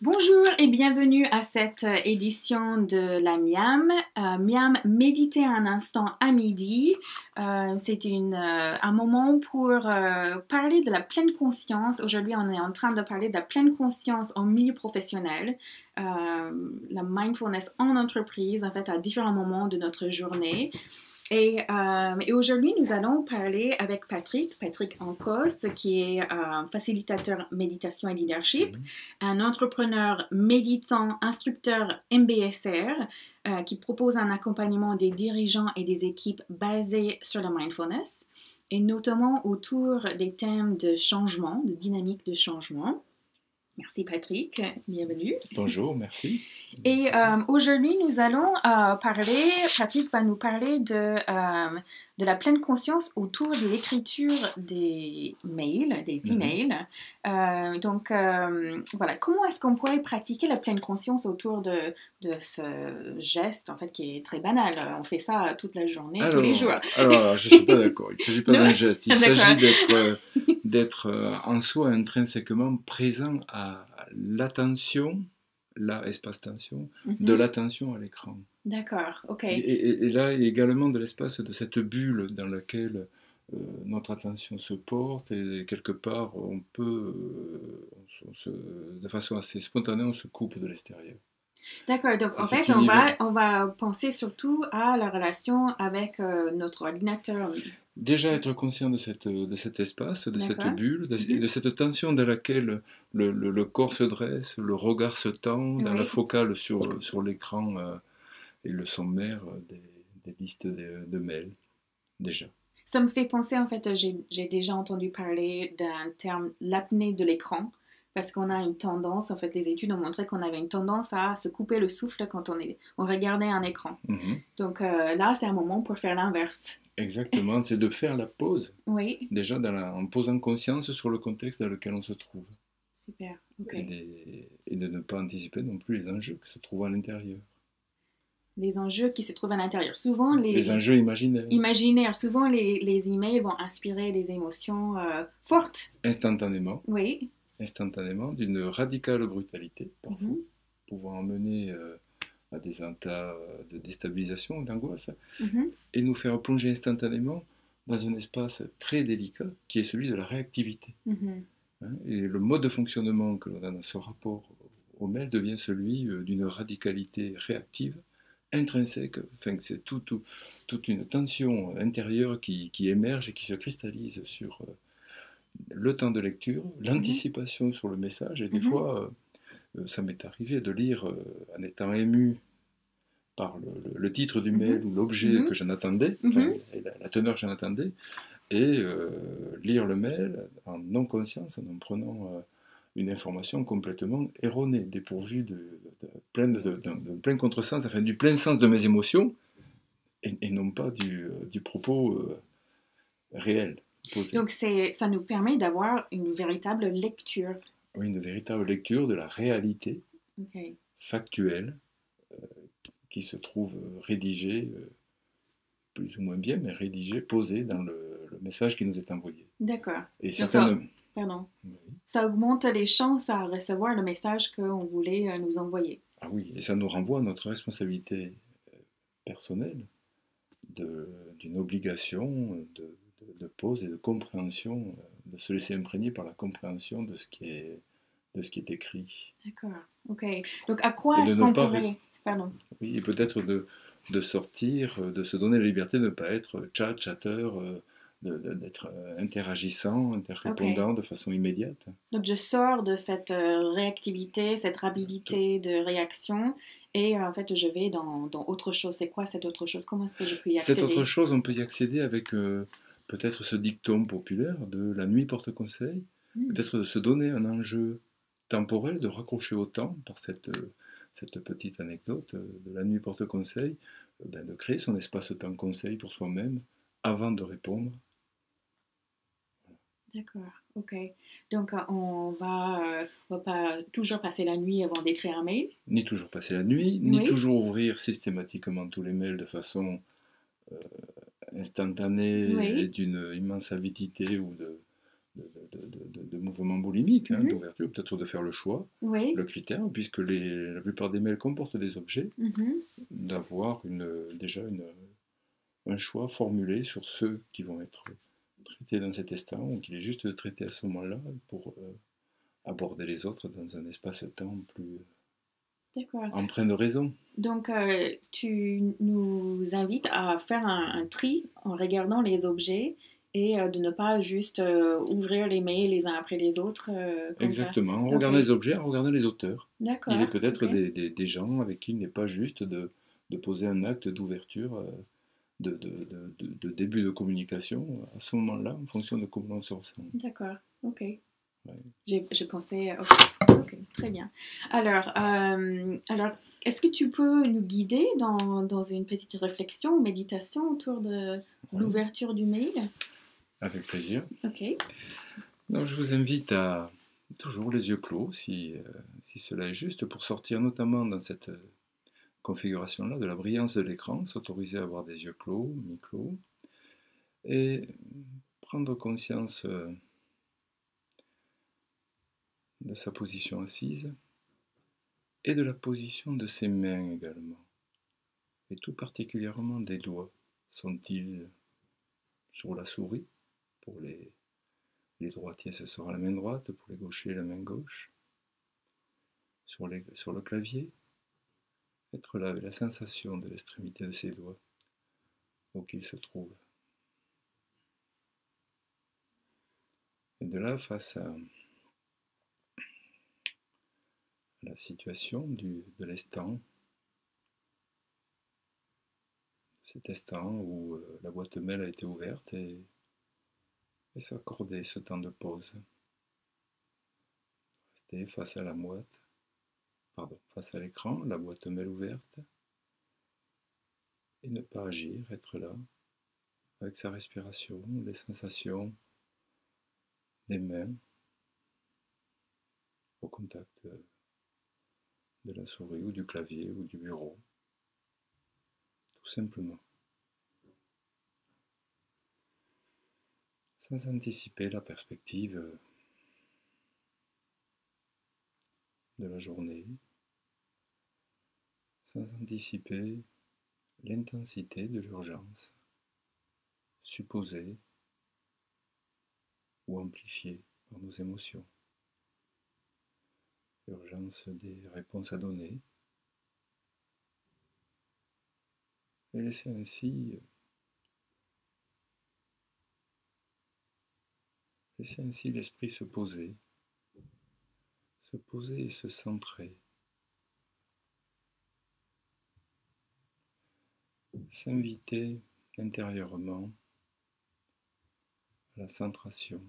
Bonjour et bienvenue à cette édition de la Miam. Miam, méditer un instant à midi. C'est un moment pour parler de la pleine conscience. Aujourd'hui, on est en train de parler de la pleine conscience en milieu professionnel. La mindfulness en entreprise, en fait, à différents moments de notre journée. Et aujourd'hui, nous allons parler avec Patrick Ancos, qui est facilitateur méditation et leadership, un entrepreneur méditant, instructeur MBSR, qui propose un accompagnement des dirigeants et des équipes basé sur la mindfulness, et notamment autour des thèmes de changement, de dynamique de changement. Merci Patrick, bienvenue. Bonjour, merci. Et aujourd'hui, nous allons Patrick va nous parler de la pleine conscience autour de l'écriture des mails, des emails. Donc, voilà, comment est-ce qu'on pourrait pratiquer la pleine conscience autour de ce geste, en fait, qui est très banal. On fait ça toute la journée, tous les jours. Alors, je ne suis pas d'accord. Il ne s'agit pas d'un geste. Il s'agit d'être en soi intrinsèquement présent à l'attention, espace-tension, de l'attention à l'écran. D'accord, ok. Et là, il y a également de l'espace de cette bulle dans laquelle notre attention se porte et quelque part, on peut, de façon assez spontanée, on se coupe de l'extérieur. D'accord, donc en fait, on va penser surtout à la relation avec notre ordinateur. Déjà être conscient de cet espace, de cette bulle, de cette tension dans laquelle le corps se dresse, le regard se tend, dans la focale sur l'écran et le sommaire des listes de mails, déjà. Ça me fait penser, en fait, j'ai déjà entendu parler d'un terme, l'apnée de l'écran, parce qu'on a une tendance, en fait, les études ont montré qu'on avait une tendance à se couper le souffle quand on regardait un écran. Donc là, c'est un moment pour faire l'inverse. Exactement, c'est de faire la pause. Oui. Déjà en posant conscience sur le contexte dans lequel on se trouve. Super, ok. Et de ne pas anticiper non plus les enjeux qui se trouvent à l'intérieur. Les enjeux qui se trouvent à l'intérieur. Souvent, les enjeux imaginaires. Imaginaires. Souvent, les emails vont inspirer des émotions fortes. Instantanément. Oui. Instantanément, d'une radicale brutalité, parfois, pouvant amener à des états de déstabilisation, d'angoisse, et nous faire plonger instantanément dans un espace très délicat qui est celui de la réactivité. Et le mode de fonctionnement que l'on a dans ce rapport au mail devient celui d'une radicalité réactive, intrinsèque. Enfin, c'est toute une tension intérieure qui émerge et qui se cristallise sur le temps de lecture, l'anticipation sur le message. Et des fois, ça m'est arrivé de lire en étant ému par le titre du mail ou l'objet que j'en attendais, la teneur que j'en attendais, et lire le mail en non-conscience, en prenant une information complètement erronée, dépourvue de plein contresens, enfin du plein sens de mes émotions, et non pas du propos réel. Posé. Donc ça nous permet d'avoir une véritable lecture. Oui, une véritable lecture de la réalité factuelle qui se trouve rédigée, plus ou moins bien, mais rédigée, posée dans le message qui nous est envoyé. D'accord. Et certaines... Ça augmente les chances à recevoir le message qu'on voulait nous envoyer. Ah oui, et ça nous renvoie à notre responsabilité personnelle d'une obligation de pause et de compréhension, de se laisser imprégner par la compréhension de ce qui est écrit. D'accord, ok. Donc à quoi est-ce qu'on pourrait... Pardon. Oui, et peut-être de sortir, de se donner la liberté de ne pas être chatteur, d'être interagissant, interrépondant de façon immédiate. Donc je sors de cette réactivité, cette rapidité de réaction, et en fait je vais dans autre chose. C'est quoi cette autre chose? Comment est-ce que je peux y accéder? Cette autre chose, on peut y accéder avec peut-être ce dicton populaire de la nuit porte conseil, peut-être de se donner un enjeu temporel, de raccrocher au temps par cette petite anecdote de la nuit porte conseil, de créer son espace-temps conseil pour soi-même avant de répondre. D'accord, ok. Donc on va pas toujours passer la nuit avant d'écrire un mail. Ni toujours passer la nuit, ni toujours ouvrir systématiquement tous les mails de façon instantanée et d'une immense avidité ou de mouvement boulimique, hein, d'ouverture, peut-être de faire le choix, le critère, puisque la plupart des mails comportent des objets, d'avoir déjà un choix formulé sur ceux qui vont être traités dans cet instant, ou qu'il est juste de traiter à ce moment-là pour aborder les autres dans un espace-temps plus empreint de raison. Donc, tu nous invites à faire un tri en regardant les objets et de ne pas juste ouvrir les mails les uns après les autres. Exactement, en regardant les objets, en regardant les auteurs. D'accord. Il est peut-être des gens avec qui il n'est pas juste de poser un acte d'ouverture, de début de communication à ce moment-là, en fonction de comment on se ressent. D'accord, ok. Ouais. Je pensais... Ok, très bien. Alors, est-ce que tu peux nous guider dans une petite réflexion ou méditation autour de l'ouverture du mail? Avec plaisir. Ok. Donc, je vous invite à toujours les yeux clos, si cela est juste, pour sortir notamment dans cette configuration-là de la brillance de l'écran, s'autoriser à avoir des yeux clos, mi-clos, et prendre conscience de sa position assise et de la position de ses mains également, et tout particulièrement des doigts. Sont-ils sur la souris? Pour les droitiers, ce sera la main droite, pour les gauchers, la main gauche. Sur le clavier, être là avec la sensation de l'extrémité de ses doigts, où qu'ils se trouvent. Et de là, face à la situation de l'instant, cet instant où la boîte mail a été ouverte et s'accorder ce temps de pause. Rester face à face à l'écran, la boîte mail ouverte, et ne pas agir, être là, avec sa respiration, les sensations des mains au contact de la souris ou du clavier ou du bureau, tout simplement. Sans anticiper la perspective de la journée, sans anticiper l'intensité de l'urgence, supposée ou amplifiée par nos émotions. L'urgence des réponses à donner, et laisser ainsi l'esprit se poser et se centrer, s'inviter intérieurement à la centration,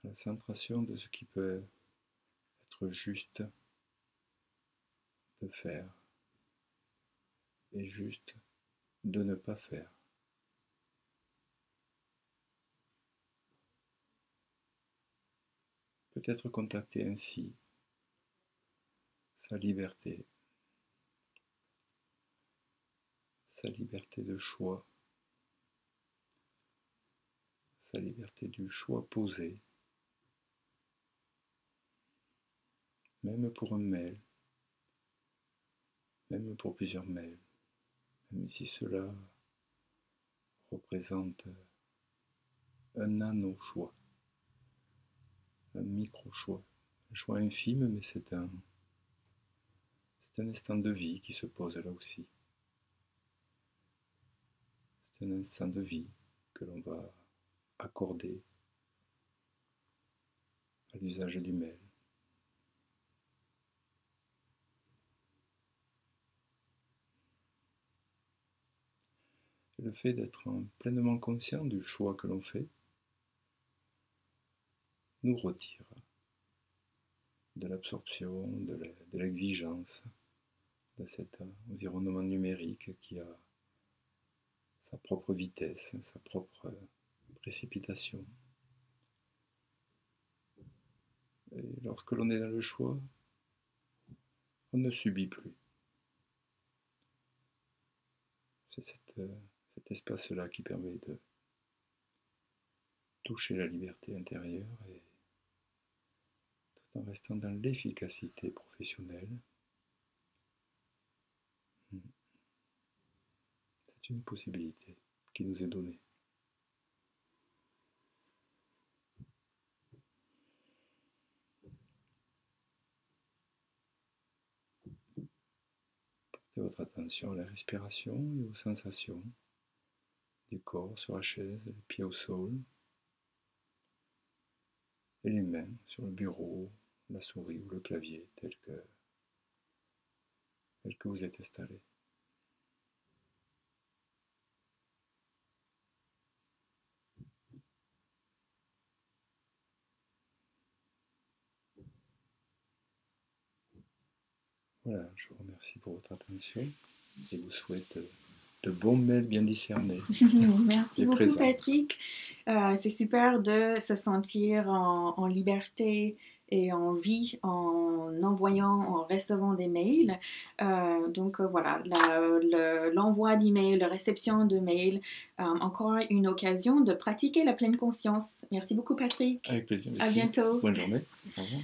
de ce qui peut être juste de faire et juste de ne pas faire. Peut-être contacter ainsi sa liberté de choix, sa liberté du choix posé, même pour un mail, même pour plusieurs mails, même si cela représente un nano-choix, un micro-choix, un choix infime, mais c'est un instant de vie qui se pose là aussi. C'est un instant de vie que l'on va accorder à l'usage du mail. Et le fait d'être pleinement conscient du choix que l'on fait nous retire de l'absorption, de l'exigence de cet environnement numérique qui a sa propre vitesse, sa propre précipitation. Et lorsque l'on est dans le choix, on ne subit plus. C'est cet espace-là qui permet de toucher la liberté intérieure et tout en restant dans l'efficacité professionnelle. C'est une possibilité qui nous est donnée. Portez votre attention à la respiration et aux sensations du corps sur la chaise, les pieds au sol, et les mains sur le bureau, la souris ou le clavier, tel que vous êtes installé. Voilà, je vous remercie pour votre attention et vous souhaite de bons mails bien discernés. Merci beaucoup, présents. Patrick. C'est super de se sentir en liberté et en vie en envoyant, en recevant des mails. Donc voilà, l'envoi d'emails, la réception de mails, encore une occasion de pratiquer la pleine conscience. Merci beaucoup, Patrick. Avec plaisir. Merci. À bientôt. Bonne journée. Au revoir.